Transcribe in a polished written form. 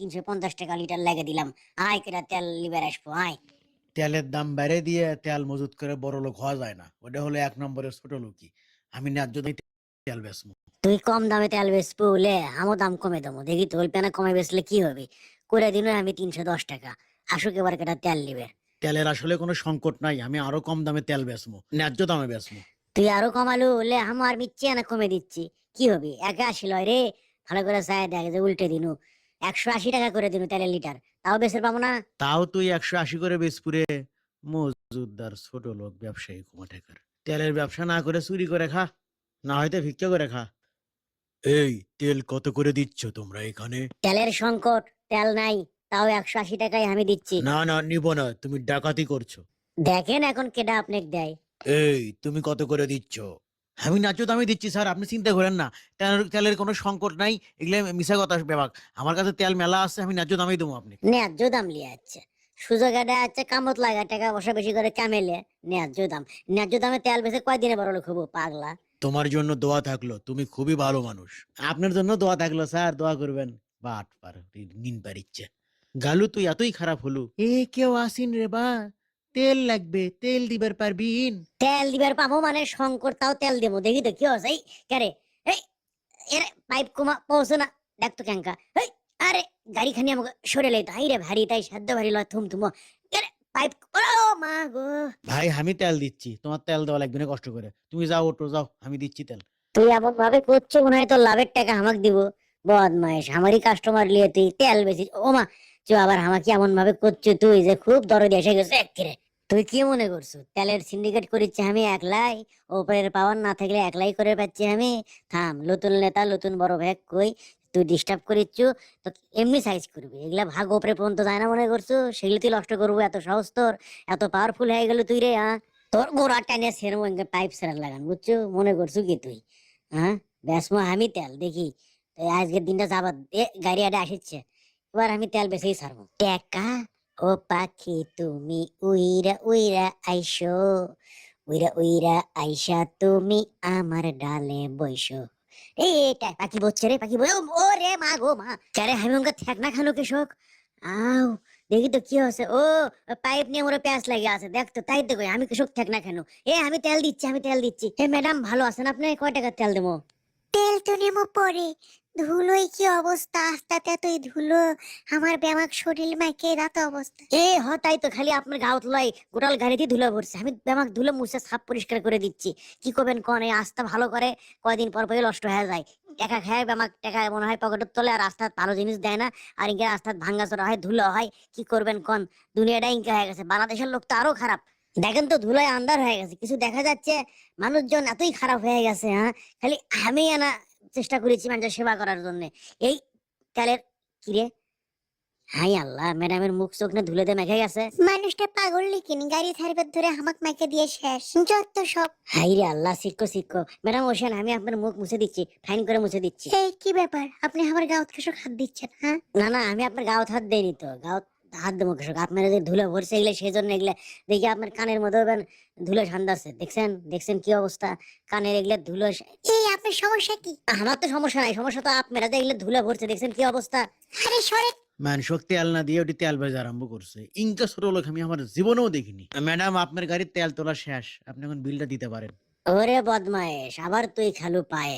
350 টাকা লিটার লাগে দিলাম। আয় কেটা তেল লিবার আসবো আয়। তেলের দাম বেড়ে দিয়ে তেল মজুত করে বড় লোক হওয়া যায় না, ওটা হলো 1 নম্বরের ছোট লোকই। আমি ন্যায্য দামে তেল বেচবো। তুই কম দামে তেল বেচবো বলে আমও দাম কমে দেবো, দেখি তোল পেনা কমে বেচলে কি হবে। করে দিন আমি 310 টাকা, আসুক এবার কেটা তেল লিবে। তেলের আসলে কোনো সংকট নাই, আমি আরো কম দামে তেল বেচবো, ন্যায্য দামে বেচবো। তুই আরো কমালু বলে আমার মিচ্ছি না কমে দিচ্ছি, কি হবে? 81 লয় রে, ভালো করে চাই দেখ যে উল্টে দিনু 180 টাকা করে দিনু তেলের লিটার, তাও বেচে পাবো না। তাও তুই 180 করে বেচপুরে, মজুদদার ছোট লোক ব্যবসায়ী কুমাঠেকার। তেলের ব্যবসা না করে চুরি করে খা, না হয়তো ভিক্ষা করে খা। এই তেল কত করে দিচ্ছ তোমরা এখানে? তেলের সংকট, তেল নাই, তাও 180 টাকায় আমি দিচ্ছি। না না, নিব না, তুমি ডাকাতি করছো। দেখেন এখন কেডা আপনাকে দেয়। এই তুমি কত করে দিচ্ছ? আমি ন্যায্য দামে দিচ্ছি স্যার, আপনি চিন্তা করেন না। তেলের কোনো সংকট নাই, এগুলো মিশা কথা বেবাক। আমার কাছে তেল মেলা আছে, আমি ন্যায্য দামেই দেবো আপনি। ন্যায্য দাম লিয়ে যাচ্ছে, সুযোগ এটা আছে, কামত লাগা টাকা পয়সা বেশি করে কামেলে। ন্যায্য দাম, ন্যায্য দামে তেল বেচে কয়দিনে বড় লোক হবো পাগলা। তোমার জন্য দোয়া থাকলো, তুমি খুবই ভালো মানুষ। আপনার জন্য দোয়া থাকলো স্যার, দোয়া করবেন। বাট পার নিন পারিচ্ছে। গালু তুই এতই খারাপ হলো, এ কেউ আসিন রে বা, তেল লাগবে, তেল দিবার পারবিন? তেল দিবার পাবো মানে সংকট, তাও তেল দেবো, দেখি তো কি হচ্ছে। এই কারে, এই এর পাইপ কমা পৌঁছে না, দেখ তো ক্যাঙ্কা। এই আরে গাড়ি খানি আমাকে সরে লইতো, হাই রে ভারী, তাই সাধ্য ভারী লয় থুম থুমো। এর পাইপ, ও মা গো। ভাই আমি তেল দিচ্ছি, তোমার তেল দেওয়া লাগবে না কষ্ট করে। তুমি যাও, ওটো যাও, আমি দিচ্ছি তেল। তুই এমন ভাবে করছো মনে হয় তোর লাভের টাকা আমাকে দিব। বদমাইশ, আমারই কাস্টমার লিয়ে তুই তেল বেশি। ও মা, তুই আবার আমাকে এমন ভাবে করছো তুই যে খুব দরদ এসে গেছে একেরে। তুই কি মনে করছো তেলের সিন্ডিকেট করিচ্ছি আমি একলাই? ওপরের পাওয়ার না থাকলে একলাই করে পাচ্ছি আমি? থাম, নতুন নেতা নতুন বড় ভ্যাগ কই, তুই ডিস্টার্ব করিচ্ছু। তো এমনি সাইজ করবি, এগুলা ভাগ ওপরে পর্যন্ত যায় না মনে করছো? সেগুলো তুই নষ্ট করবো এত সহজ তোর? এত পাওয়ারফুল হয়ে গেল তুই রে? তোর গোড়া টাইনে সেরম পাইপ সেরার লাগান, বুঝছো? মনে করছো কি তুই? হ্যাঁ, বেসমো আমি তেল, দেখি তো আজকের দিনটা যাবার গাড়ি আডে আসিচ্ছে, এবার আমি তেল বেশি ছাড়বো। টেকা, ও পাখি তুমি উইরা উইরা আইসো, উইরা উইরা আইসা তুমি আমার ডালে বইসো। এই পাখি বলছে রে, পাখি ও রে মা গো মা, চারে আমি ওকে ঠেক না খানো কৃষক। আও, দেখি তো কি হচ্ছে। ও পাইপ নিয়ে মোরে প্যাঁচ লাগে আছে, দেখ তো, তাই তো কই আমি কৃষক ঠেক না কেন। আমি তেল দিচ্ছি, আমি তেল দিচ্ছি। ম্যাডাম ভালো আছেন আপনি? কয় টাকার তেল দেবো? তেল তো নেবো পরে। ধুলোই কি অবস্থা, আস্তে এতই ধুলো, আমার ব্যামাক শরীর মাইকে রাত অবস্থা। তাই তো, খালি আপনার গাঁত লয় গোটাল গাড়িতে ধুলো ভরছে, আমি ব্যামাক ধুলো মুছে সাফ পরিষ্কার করে দিচ্ছি। কি করবেন কোন, এই আস্থা ভালো করে কয়দিন পর পর নষ্ট হয়ে যায়। টাকা খায় ব্যামাক, টাকা মনে হয় পকেটের তলে, আর রাস্তায় ভালো জিনিস দেয় না। আর ইনকে রাস্তায় ভাঙ্গা চড়া হয়, ধুলো হয়। কি করবেন কোন, দুনিয়াটা ইনকা হয়ে গেছে। বাংলাদেশের লোক তো আরো খারাপ, দেখেন তো ধুলোয় আন্ধার হয়ে গেছে, কিছু দেখা যাচ্ছে। মানুষজন এতই খারাপ হয়ে গেছে। হ্যাঁ, খালি আমি আনা চেষ্টা করেছি মানুষের সেবা করার জন্য। এই তেলের, কিরে, হাই আল্লাহ, ম্যাডামের মুখ চোখ না ধুলে দিয়ে মেখে গেছে। মানুষটা পাগল লিখিনি, গাড়ি ছাড়বার ধরে হামাক মাইকে দিয়ে শেষ যত সব। হাই রে আল্লাহ, শিক্ষো শিক্ষো। ম্যাডাম ওসেন, আমি আপনার মুখ মুছে দিচ্ছি, ফাইন করে মুছে দিচ্ছি। এই কি ব্যাপার, আপনি আমার গাঁত কৃষক হাত দিচ্ছেন? হ্যাঁ, না না, আমি আপনার গাঁত হাত দেয়নি তো, গাঁত হাত দেবো কৃষক? আপনার যে ধুলো ভরছে এগুলো সেই জন্য, এগুলো দেখি আপনার কানের মধ্যে ধুলো ঠান্ডা আছে, দেখছেন দেখছেন কি অবস্থা কানের, এগুলো ধুলো। এই আপনার সমস্যা কি? আমার তো সমস্যা নাই, সমস্যা তো আপনারা, এগুলো ধুলো ভরছে, দেখছেন কি অবস্থা। আরে সরে। মানুষক তেল না দিয়ে ওটি তেল বেচা আরম্ভ করছে। ইনকা ছোট লোক আমি আমার জীবনেও দেখিনি। ম্যাডাম আপনার গাড়ির তেল তোলা শেষ, আপনি এখন বিলটা দিতে পারেন। ওরে বদমায়েশ, আবার তুই খালু পায়ে